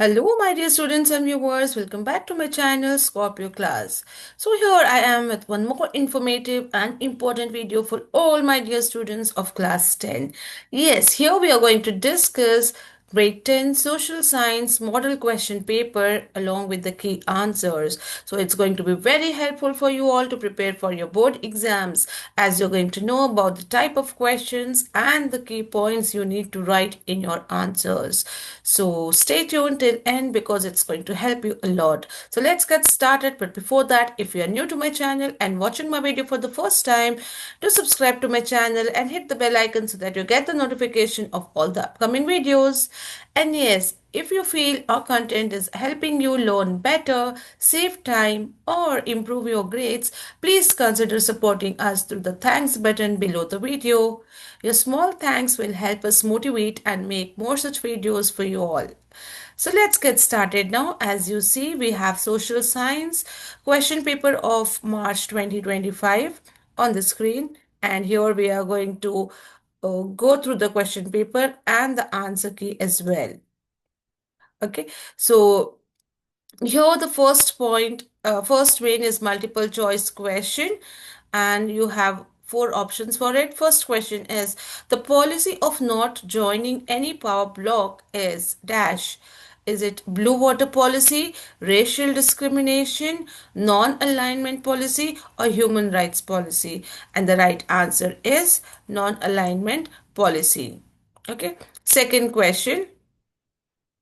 Hello, my dear students and viewers. Welcome back to my channel, Scorpio class. So here I am with one more informative and important video for all my dear students of class 10. Yes, here we are going to discuss grade 10 social science model question paper along with the key answers. So it's going to be very helpful for you all to prepare for your board exams, as you're going to know about the type of questions and the key points you need to write in your answers. So stay tuned till end because it's going to help you a lot. So let's get started. But before that, if you are new to my channel and watching my video for the first time, do subscribe to my channel and hit the bell icon so that you get the notification of all the upcoming videos. And yes, if you feel our content is helping you learn better, save time, or improve your grades, please consider supporting us through the thanks button below the video. Your small thanks will help us motivate and make more such videos for you all. So let's get started now. As you see, we have social science question paper of March 2025 on the screen. And here we are going to go through the question paper and the answer key as well. Okay, so here the first point, first main is multiple choice question, and you have four options for it. First question is the policy of not joining any power block is dash. Is it blue water policy, racial discrimination, non-alignment policy, or human rights policy? And the right answer is non-alignment policy. Okay. Second question,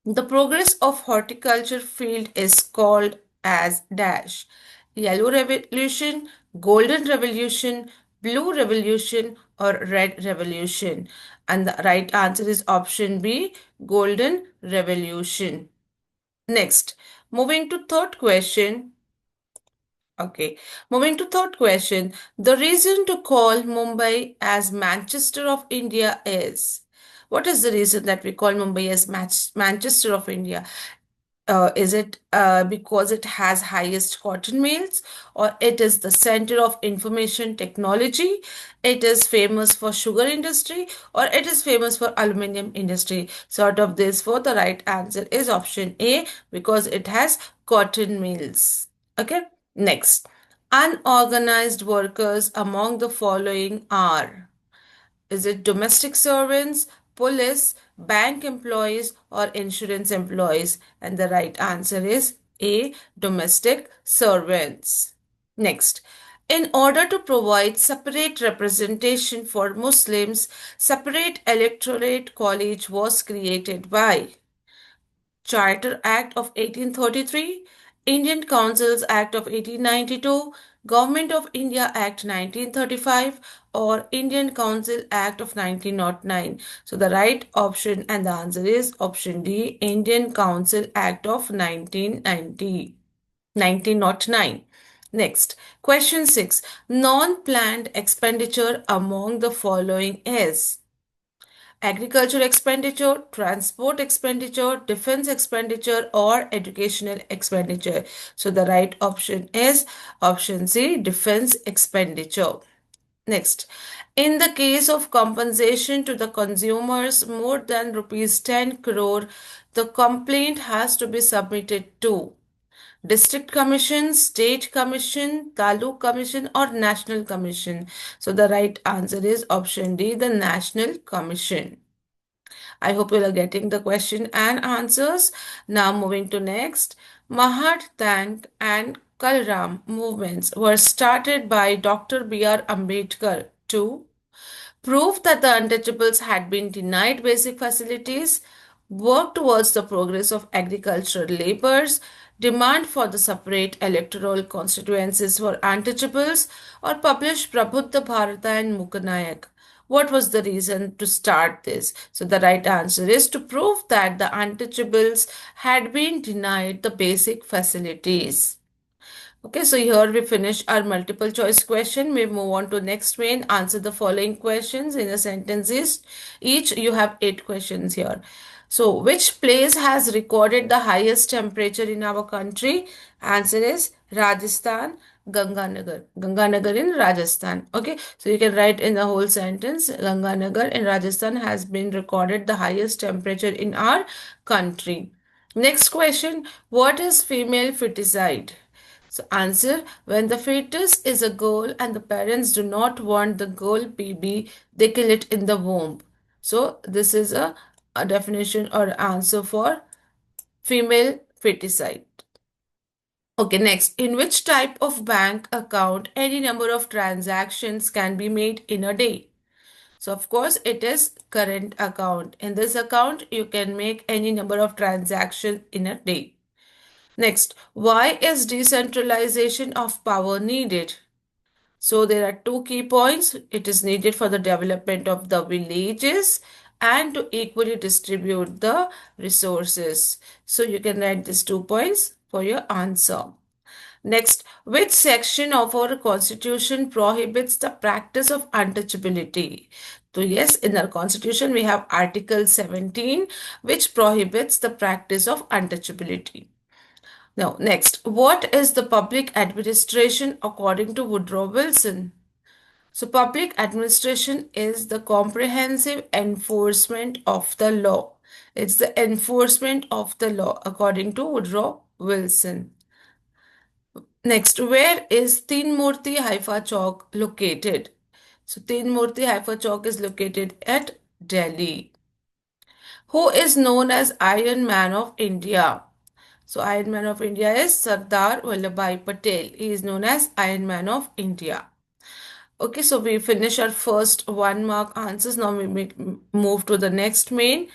the progress of horticulture field is called as dash. Yellow revolution, golden revolution, blue revolution, or red revolution. And the right answer is option B, golden revolution. Next, moving to third question. Okay, moving to third question. The reason to call Mumbai as Manchester of India is, what is the reason that we call Mumbai as Manchester of India? Is it because it has highest cotton mills, or it is the center of information technology, it is famous for sugar industry, or it is famous for aluminum industry? So out of this four, the right answer is option A, because it has cotton mills. Okay, next, unorganized workers among the following are, is it domestic servants, police, bank employees, or insurance employees? And the right answer is A, domestic servants. Next, in order to provide separate representation for Muslims, separate electorate college was created by Charter Act of 1833, Indian Councils Act of 1892, Government of India Act 1935, or Indian Council Act of 1909. So the right option and the answer is option D, Indian Council Act of 1909. Next, question 6. Non-planned expenditure among the following is agriculture expenditure, transport expenditure, defense expenditure, or educational expenditure. So the right option is option C, defense expenditure. Next, in the case of compensation to the consumers more than rupees 10 crore, the complaint has to be submitted to District Commission, State Commission, Taluk Commission, or National Commission. So the right answer is option D, the National Commission. I hope you are getting the question and answers. Now moving to next. Mahat Tank and Kalram movements were started by Dr. B.R. Ambedkar to prove that the untouchables had been denied basic facilities, work towards the progress of agricultural labors, demand for the separate electoral constituencies for untouchables, or publish Prabuddha Bharata and Mukanayak. What was the reason to start this? So the right answer is to prove that the untouchables had been denied the basic facilities. Okay, so here we finish our multiple choice question. We move on to next main. Answer the following questions in a sentences. Each you have 8 questions here. So which place has recorded the highest temperature in our country? Answer is Rajasthan, Ganganagar. Ganganagar in Rajasthan. Okay, so you can write in the whole sentence, Ganganagar in Rajasthan has been recorded the highest temperature in our country. Next question, what is female feticide? So answer, when the fetus is a girl and the parents do not want the girl baby, they kill it in the womb. So this is a definition or answer for female feticide. Okay, next, in which type of bank account any number of transactions can be made in a day? So of course it is current account. In this account, you can make any number of transactions in a day. Next, why is decentralization of power needed? So there are two key points. It is needed for the development of the villages and to equally distribute the resources. So you can write these 2 points for your answer. Next, which section of our constitution prohibits the practice of untouchability? So yes, in our constitution we have Article 17 which prohibits the practice of untouchability. Now, next, what is the public administration according to Woodrow Wilson? So, public administration is the comprehensive enforcement of the law. It's the enforcement of the law according to Woodrow Wilson. Next, where is Teen Murti Haifa Chowk located? So, Teen Murti Haifa Chowk is located at Delhi. Who is known as Iron Man of India? So, Iron Man of India is Sardar Vallabhbhai Patel. He is known as Iron Man of India. Okay, so we finish our first 1 mark answers. Now we move to the next main.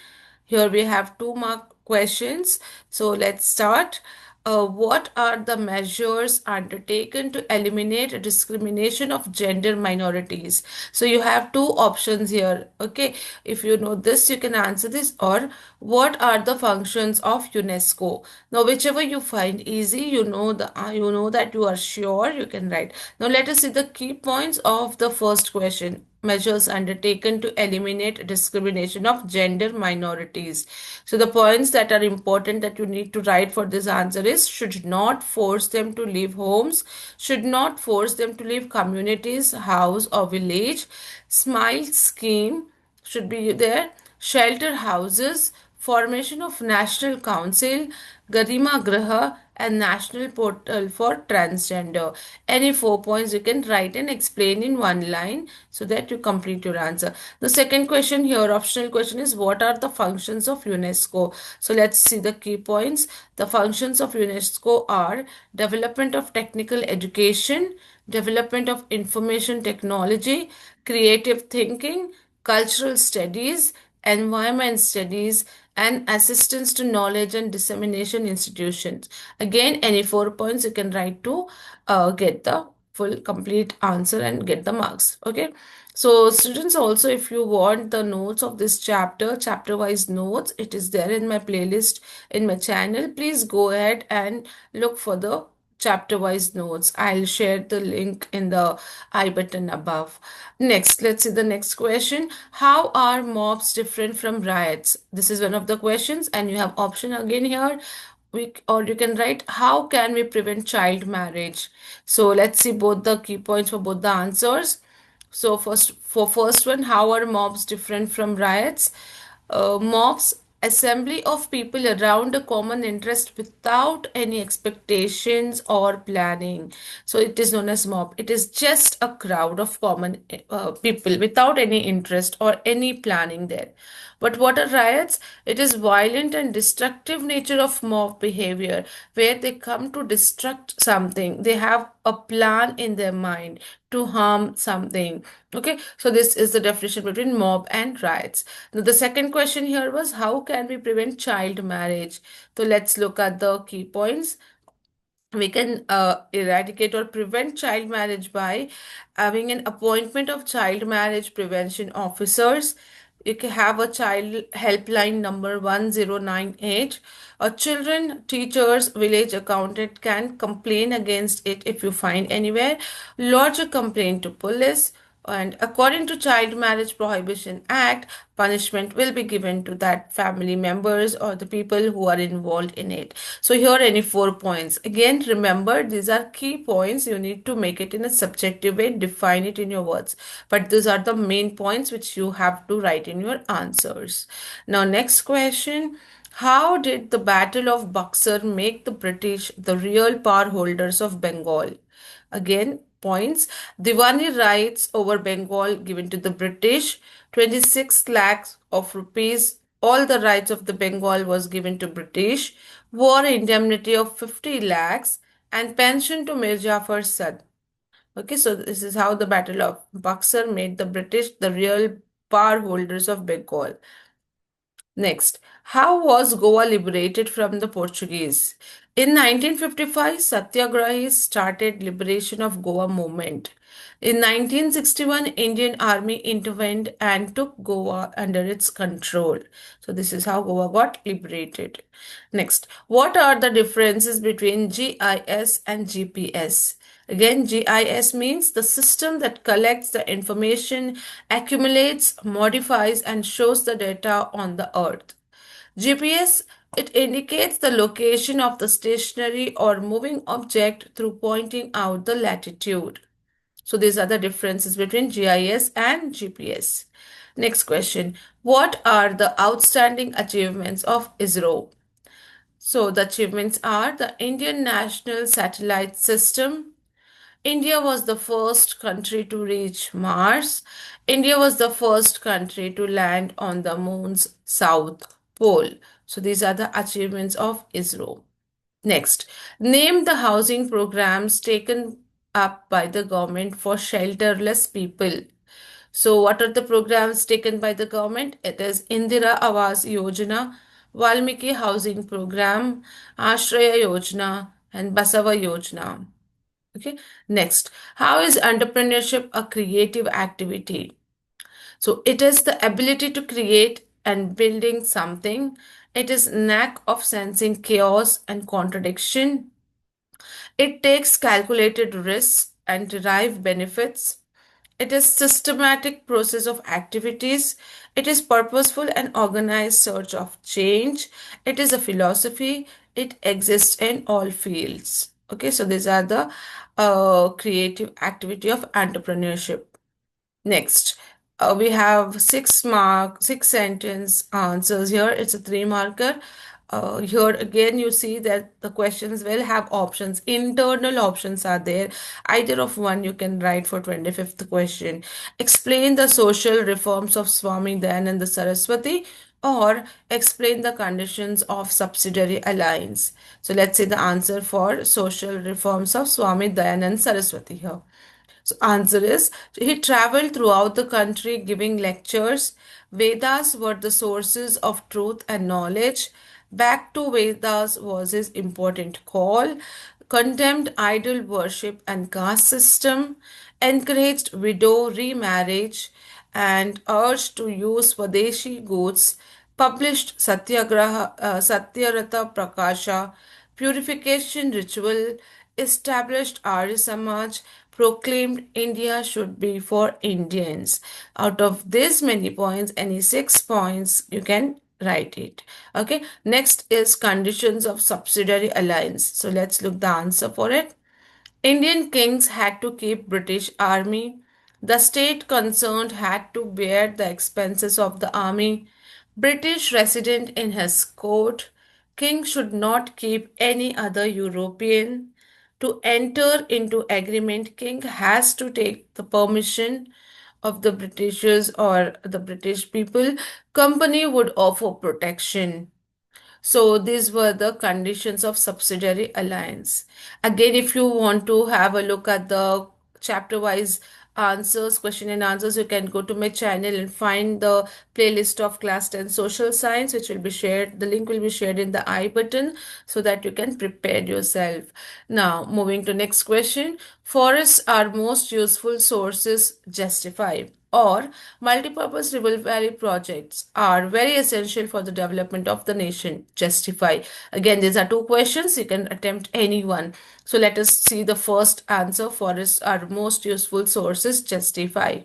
Here we have 2 mark questions. So let's start. What are the measures undertaken to eliminate discrimination of gender minorities? So you have two options here. Okay, if you know this, you can answer this. Or what are the functions of UNESCO? Now, whichever you find easy, you know that you are sure, you can write. Now let us see the key points of the first question. Measures undertaken to eliminate discrimination of gender minorities. So the points that are important that you need to write for this answer is should not force them to leave homes, should not force them to leave communities, house or village. Smile scheme should be there. Shelter houses, formation of National Council, Garima Graha, and National Portal for Transgender. Any 4 points you can write and explain in one line so that you complete your answer. The second question here, optional question, is what are the functions of UNESCO? So let's see the key points. The functions of UNESCO are development of technical education, development of information technology, creative thinking, cultural studies, environment studies, and assistance to knowledge and dissemination institutions. Again, any 4 points you can write to get the full complete answer and get the marks. Okay. So students, also if you want the notes of this chapter wise notes, it is there in my playlist in my channel. Please go ahead and look for the chapter wise notes. I'll share the link in the I button above. Next, let's see the next question. How are mobs different from riots? This is one of the questions, and you have option again here. Or you can write, how can we prevent child marriage? So let's see both the key points for both the answers. So first one, how are mobs different from riots? Mobs, assembly of people around a common interest without any expectations or planning. So it is known as mob. It is just a crowd of common people without any interest or any planning there. But what are riots? It is violent and destructive nature of mob behavior where they come to destruct something. They have a plan in their mind to harm something. Okay, so this is the definition between mob and riots. Now, the second question here was how can we prevent child marriage? So let's look at the key points. We can eradicate or prevent child marriage by having an appointment of child marriage prevention officers. You can have a child helpline number 1098. A children, teachers, village accountant can complain against it if you find anywhere. Lodge a complaint to police. And according to Child Marriage Prohibition Act, punishment will be given to that family members or the people who are involved in it. So here are any 4 points. Again, remember these are key points. You need to make it in a subjective way, define it in your words. But these are the main points which you have to write in your answers. Now, next question. How did the Battle of Buxar make the British the real power holders of Bengal? Again, points. Diwani rights over Bengal given to the British, 26 lakhs of rupees. All the rights of the Bengal was given to British. War indemnity of 50 lakhs and pension to Mir Jafar's son. Okay, so this is how the Battle of Buxar made the British the real power holders of Bengal. Next, how was Goa liberated from the Portuguese? In 1955, Satyagrahis started liberation of Goa movement. In 1961, Indian Army intervened and took Goa under its control. So this is how Goa got liberated. Next, what are the differences between GIS and GPS? Again, GIS means the system that collects the information, accumulates, modifies, and shows the data on the earth. GPS, it indicates the location of the stationary or moving object through pointing out the latitude. So these are the differences between GIS and GPS. Next question. What are the outstanding achievements of ISRO? So the achievements are the Indian National Satellite System. India was the first country to reach Mars. India was the first country to land on the moon's south pole. So these are the achievements of ISRO. Next, name the housing programs taken up by the government for shelterless people. So, what are the programs taken by the government? It is Indira Awas Yojana, Valmiki Housing Program, Ashraya Yojana, and Basava Yojana. Okay. Next, how is entrepreneurship a creative activity? So, it is the ability to create and building something. It is knack of sensing chaos and contradiction. It takes calculated risks and derive benefits. It is systematic process of activities. It is purposeful and organized search of change. It is a philosophy. It exists in all fields. Okay, so these are the creative activity of entrepreneurship. Next, we have six sentence answers here. It's a three marker. Here again, you see that the questions will have options. Internal options are there. Either of one you can write for 25th question. Explain the social reforms of Swami Dayananda Saraswati or explain the conditions of subsidiary alliance. So let's see the answer for social reforms of Swami Dayananda Saraswati here. So answer is he traveled throughout the country giving lectures. Vedas were the sources of truth and knowledge. Back to Vedas was his important call. Condemned idol worship and caste system. Encouraged widow remarriage and urged to use Swadeshi goods. Published Satyarata Prakasha, purification ritual, established Arya Samaj, proclaimed India should be for Indians. Out of this many points, any 6 points, you can write it. Okay. Next is conditions of subsidiary alliance. So let's look the answer for it. Indian kings had to keep British army. The state concerned had to bear the expenses of the army. British resident in his court. King should not keep any other European. To enter into agreement, king has to take the permission of the Britishers or the British people. Company would offer protection. So these were the conditions of subsidiary alliance. Again, if you want to have a look at the chapter wise answers, question and answers, you can go to my channel and find the playlist of class 10 social science, which will be shared. The link will be shared in the I button so that you can prepare yourself. Now, moving to next question. Forests are most useful sources justify or multipurpose river valley projects are very essential for the development of the nation. Justify. Again, these are two questions. You can attempt any one. So let us see the first answer. Forests are most useful sources. Justify.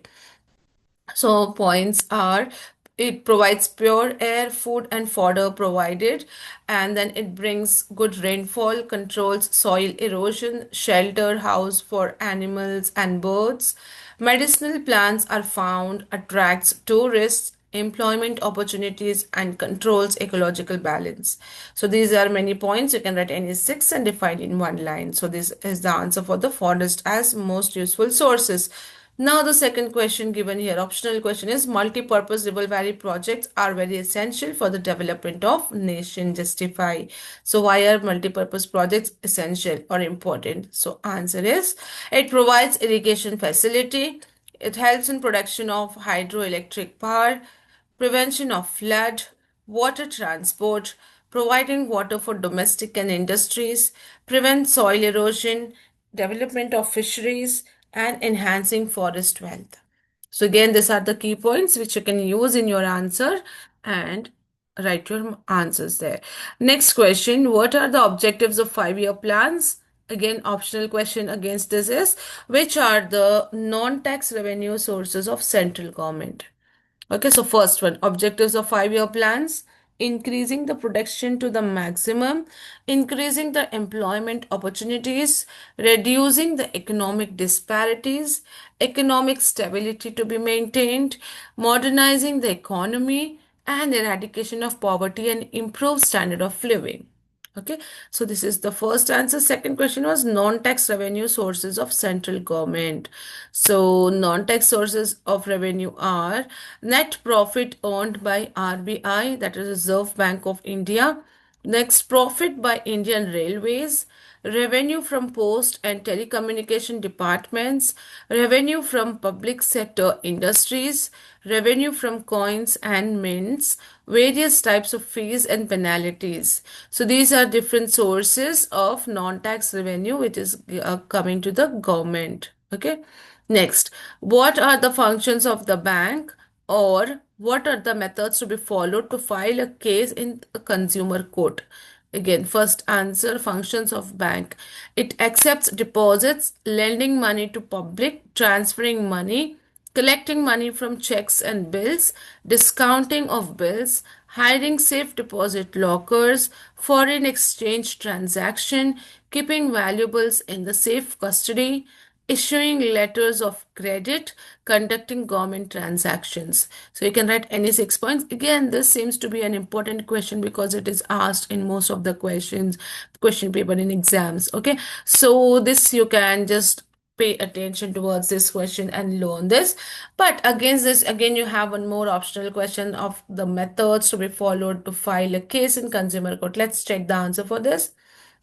So points are it provides pure air, food and fodder provided, and then it brings good rainfall, controls soil erosion, shelter house for animals and birds. Medicinal plants are found, attracts tourists, employment opportunities, and controls ecological balance. So these are many points. You can write any six and define in one line. So this is the answer for the forest as most useful sources. Now the second question given here, optional question, is multi-purpose river valley projects are very essential for the development of nation. Justify. So why are multi-purpose projects essential or important? So answer is, it provides irrigation facility, it helps in production of hydroelectric power, prevention of flood, water transport, providing water for domestic and industries, prevent soil erosion, development of fisheries, and enhancing forest wealth. So again, these are the key points which you can use in your answer and write your answers there. Next question, what are the objectives of 5-year plans? Again, optional question against this is, which are the non-tax revenue sources of central government? Okay, so first one, objectives of 5-year plans: increasing the production to the maximum, increasing the employment opportunities, reducing the economic disparities, economic stability to be maintained, modernizing the economy, and eradication of poverty and improve standard of living. Okay, so this is the first answer. Second question was non-tax revenue sources of central government. So non-tax sources of revenue are net profit earned by RBI, that is Reserve Bank of India. Next, profit by Indian Railways, revenue from post and telecommunication departments, revenue from public sector industries, revenue from coins and mints, various types of fees and penalties. So these are different sources of non-tax revenue which is coming to the government. Okay. Next, what are the functions of the bank, or what are the methods to be followed to file a case in a consumer court? Again, first answer, functions of bank. It accepts deposits, lending money to public, transferring money, collecting money from checks and bills, discounting of bills, hiring safe deposit lockers, foreign exchange transaction, keeping valuables in the safe custody, issuing letters of credit, conducting government transactions. So you can write any 6 points. Again, this seems to be an important question because it is asked in most of the question paper in exams. Okay, so this you can just pay attention towards this question and learn this. But against this, again, you have one more optional question of the methods to be followed to file a case in consumer court. Let's check the answer for this.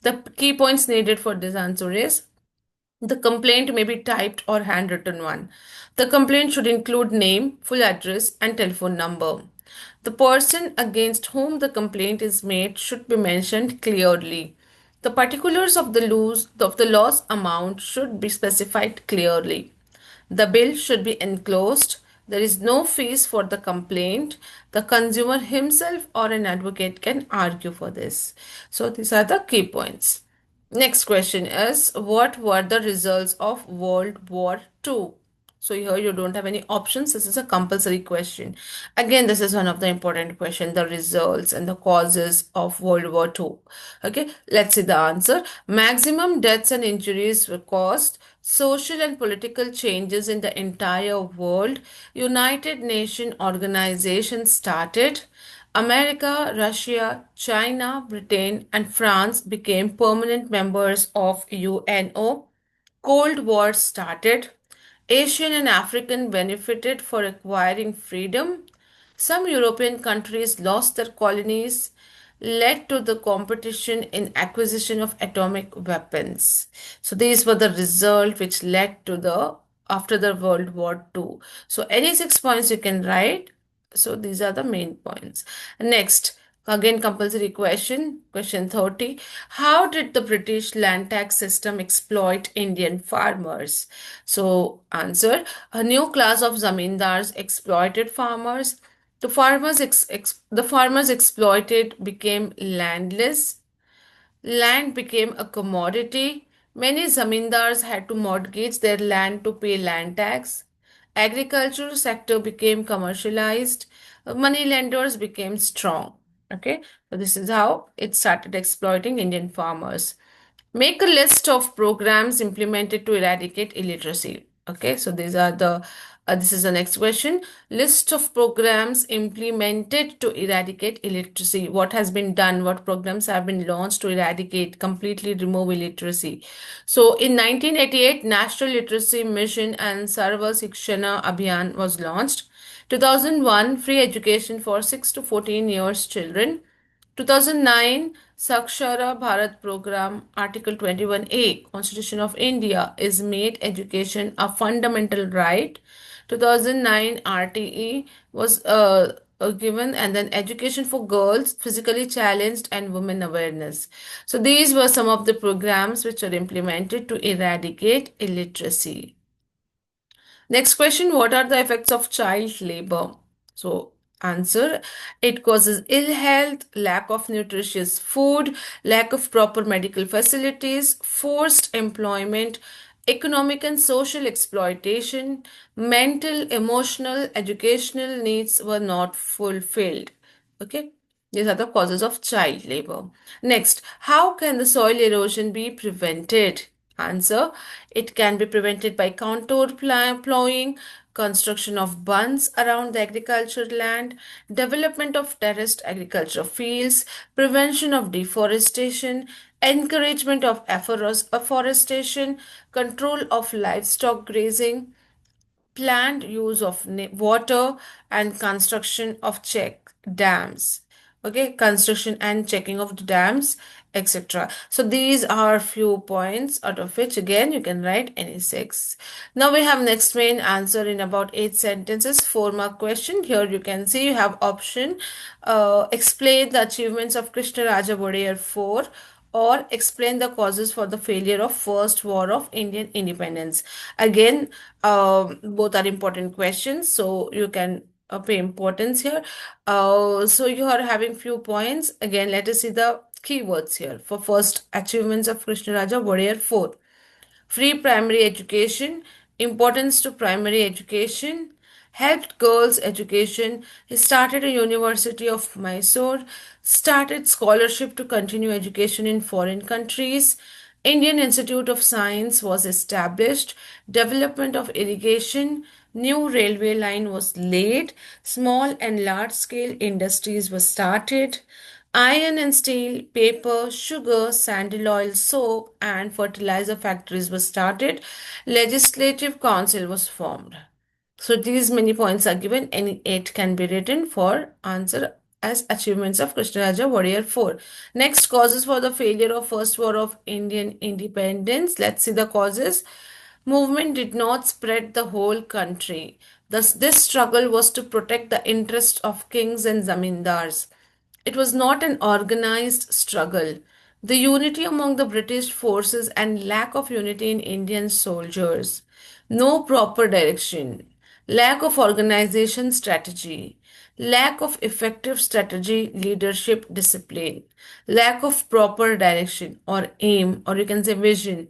The key points needed for this answer is, the complaint may be typed or handwritten one. The complaint should include name, full address, and telephone number. The person against whom the complaint is made should be mentioned clearly. The particulars of the loss amount should be specified clearly. The bill should be enclosed. There is no fees for the complaint. The consumer himself or an advocate can argue for this. So these are the key points. Next question is, what were the results of World War II? So here you don't have any options. This is a compulsory question. Again, this is one of the important question, the results and the causes of World War II. Okay, let's see the answer. Maximum deaths and injuries were caused. Social and political changes in the entire world. United Nations organization started. America, Russia, China, Britain, and France became permanent members of UNO. Cold War started. Asian and African benefited for acquiring freedom. Some European countries lost their colonies, led to the competition in acquisition of atomic weapons. So these were the result which led to the after the World War II. So any 6 points you can write. So these are the main points. Next, again compulsory question, question 30. How did the British land tax system exploit Indian farmers? So answer, a new class of zamindars exploited farmers. The farmers exploited became landless. Land became a commodity. Many zamindars had to mortgage their land to pay land tax. Agricultural sector became commercialized. Money lenders became strong. Okay, so this is how it started exploiting Indian farmers. Make a list of programs implemented to eradicate illiteracy. Okay, so these are the This is the next question. List of programs implemented to eradicate illiteracy. What has been done? What programs have been launched to eradicate, completely remove illiteracy? So, in 1988, National Literacy Mission and Sarva Shikshana Abhiyan was launched. 2001, free education for 6 to 14 years children. 2009 Sakshara Bharat Program, Article 21A, Constitution of India, is made education a fundamental right. 2009 RTE was given, and then education for girls, physically challenged, and women awareness. So these were some of the programs which are implemented to eradicate illiteracy. Next question, what are the effects of child labor? So, answer, it causes ill health, lack of nutritious food, lack of proper medical facilities, forced employment, economic and social exploitation, mental, emotional, educational needs were not fulfilled. Okay. These are the causes of child labor. Next, how can the soil erosion be prevented? Answer, it can be prevented by contour plowing, construction of bunds around the agricultural land, development of terraced agriculture fields, prevention of deforestation, encouragement of afforestation, control of livestock grazing, planned use of water, and construction of check dams. Okay, construction and checking of the dams, etc. So these are few points, out of which again you can write any six. Now we have next main answer in about 8 sentences, 4 mark question. Here you can see you have option, explain the achievements of Krishna Raja Wadiyar 4, or explain the causes for the failure of first war of Indian independence. Again, both are important questions, so you can pay importance here. So you are having few points. Again, let us see the keywords here. For first, achievements of Krishna Raja Wadiyar 4. Free primary education, importance to primary education, helped girls education. He started a University of Mysore, started scholarship to continue education in foreign countries. Indian Institute of Science was established, development of irrigation, new railway line was laid, small and large scale industries were started. Iron and steel, paper, sugar, sandal oil, soap, and fertilizer factories were started. Legislative council was formed. So these many points are given. Any 8 can be written for answer as achievements of Krishnaraja Warrior 4. Next, causes for the failure of First War of Indian independence. Let's see the causes. Movement did not spread the whole country. Thus, this struggle was to protect the interest of kings and zamindars. It was not an organized struggle. The unity among the British forces and lack of unity in Indian soldiers. No proper direction. Lack of organization strategy. Lack of effective strategy, leadership, discipline. Lack of proper direction or aim, or you can say vision.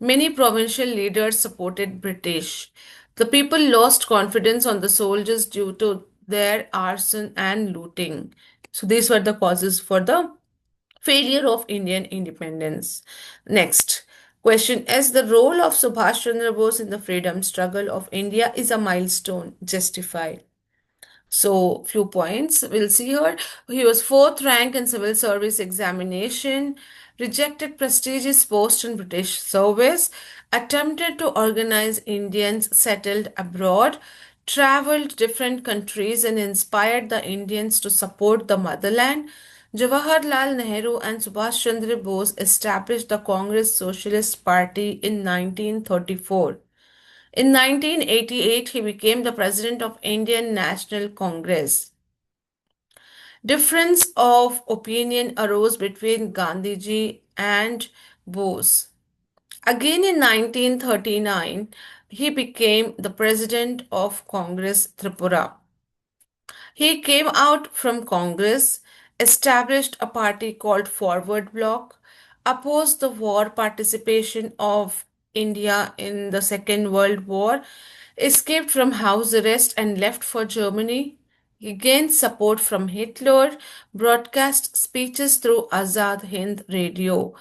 Many provincial leaders supported British. The people lost confidence on the soldiers due to their arson and looting. So these were the causes for the failure of Indian independence. Next question is, the role of Subhash Chandra Bose in the freedom struggle of India is a milestone. Justify. So, few points we'll see here. He was fourth rank in civil service examination, rejected prestigious post in British service, attempted to organize Indians settled abroad, traveled different countries and inspired the Indians to support the motherland. Jawaharlal Nehru and Subhash Chandra Bose established the Congress Socialist Party in 1934. In 1988, he became the president of Indian National Congress. Difference of opinion arose between Gandhiji and Bose. Again in 1939, he became the president of Congress Tripura. He came out from Congress, established a party called Forward Bloc, opposed the war participation of India in the Second World War, escaped from house arrest and left for Germany. He gained support from Hitler, broadcast speeches through Azad Hind Radio,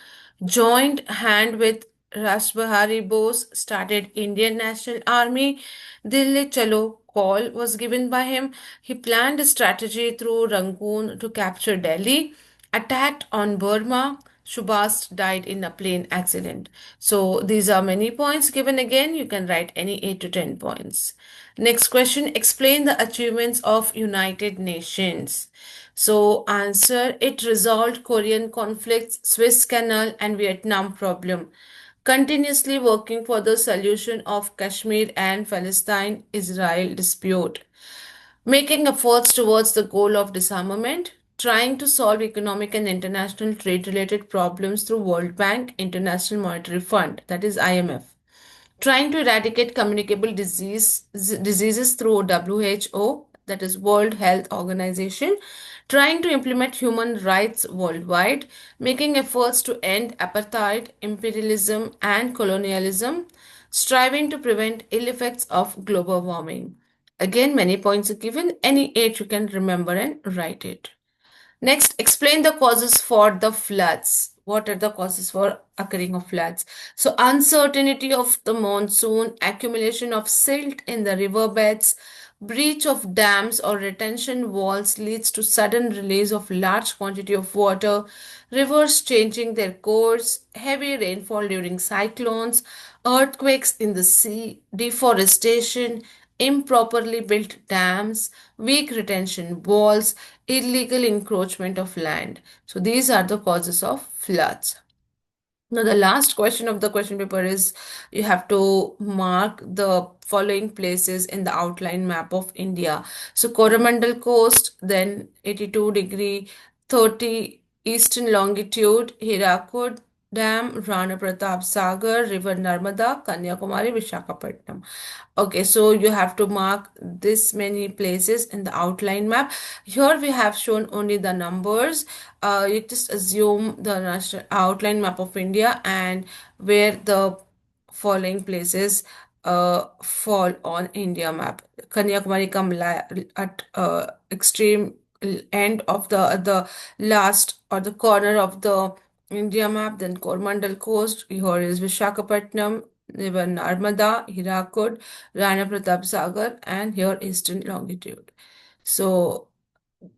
joined hand with Rash Behari Bose started Indian National Army. Dilli Chalo call was given by him. He planned a strategy through Rangoon to capture Delhi, attacked on Burma. Subhas died in a plane accident. So these are many points given again. You can write any 8 to 10 points. Next question, explain the achievements of United Nations. So answer, it resolved Korean conflicts, Suez Canal and Vietnam problem, continuously working for the solution of Kashmir and Palestine Israel dispute, making efforts towards the goal of disarmament, trying to solve economic and international trade related problems through World Bank, International Monetary Fund, that is IMF, trying to eradicate communicable diseases through WHO, that is World Health Organization, trying to implement human rights worldwide, making efforts to end apartheid, imperialism, and colonialism, striving to prevent ill effects of global warming. Again, many points are given. Any eight you can remember and write it. Next, explain the causes for the floods. What are the causes for occurring of floods? So, uncertainty of the monsoon, accumulation of silt in the riverbeds, breach of dams or retention walls leads to sudden release of large quantity of water, rivers changing their course, heavy rainfall during cyclones, earthquakes in the sea, deforestation, improperly built dams, weak retention walls, illegal encroachment of land. So these are the causes of floods. Now, the last question of the question paper is you have to mark the following places in the outline map of India. So, Coromandel Coast, then 82° 30 eastern longitude, Hirakud Dam, Rana Pratap Sagar, River Narmada, Kanyakumari, Vishakhapatnam. Okay, so you have to mark this many places in the outline map. Here we have shown only the numbers. You just assume the national outline map of India and where the following places fall on India map. Kanyakumari come at extreme end of the last or the corner of the India map. Then Coromandel Coast. Here is Vishakhapatnam, River Narmada, Hirakud, Rana Pratap Sagar, and here eastern longitude. So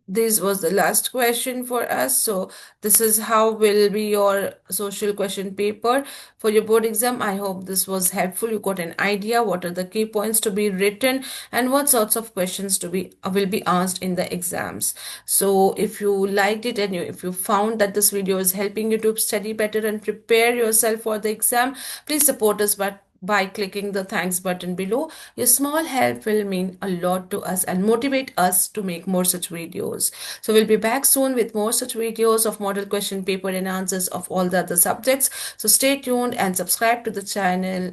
this was the last question for us. So this is how will be your social question paper for your board exam. I hope this was helpful. You got an idea what are the key points to be written and what sorts of questions to be will be asked in the exams. So if you liked it and if you found that this video is helping you to study better and prepare yourself for the exam, please support us by clicking the thanks button below. Your small help will mean a lot to us and motivate us to make more such videos. So we'll be back soon with more such videos of model question paper and answers of all the other subjects. So stay tuned and subscribe to the channel.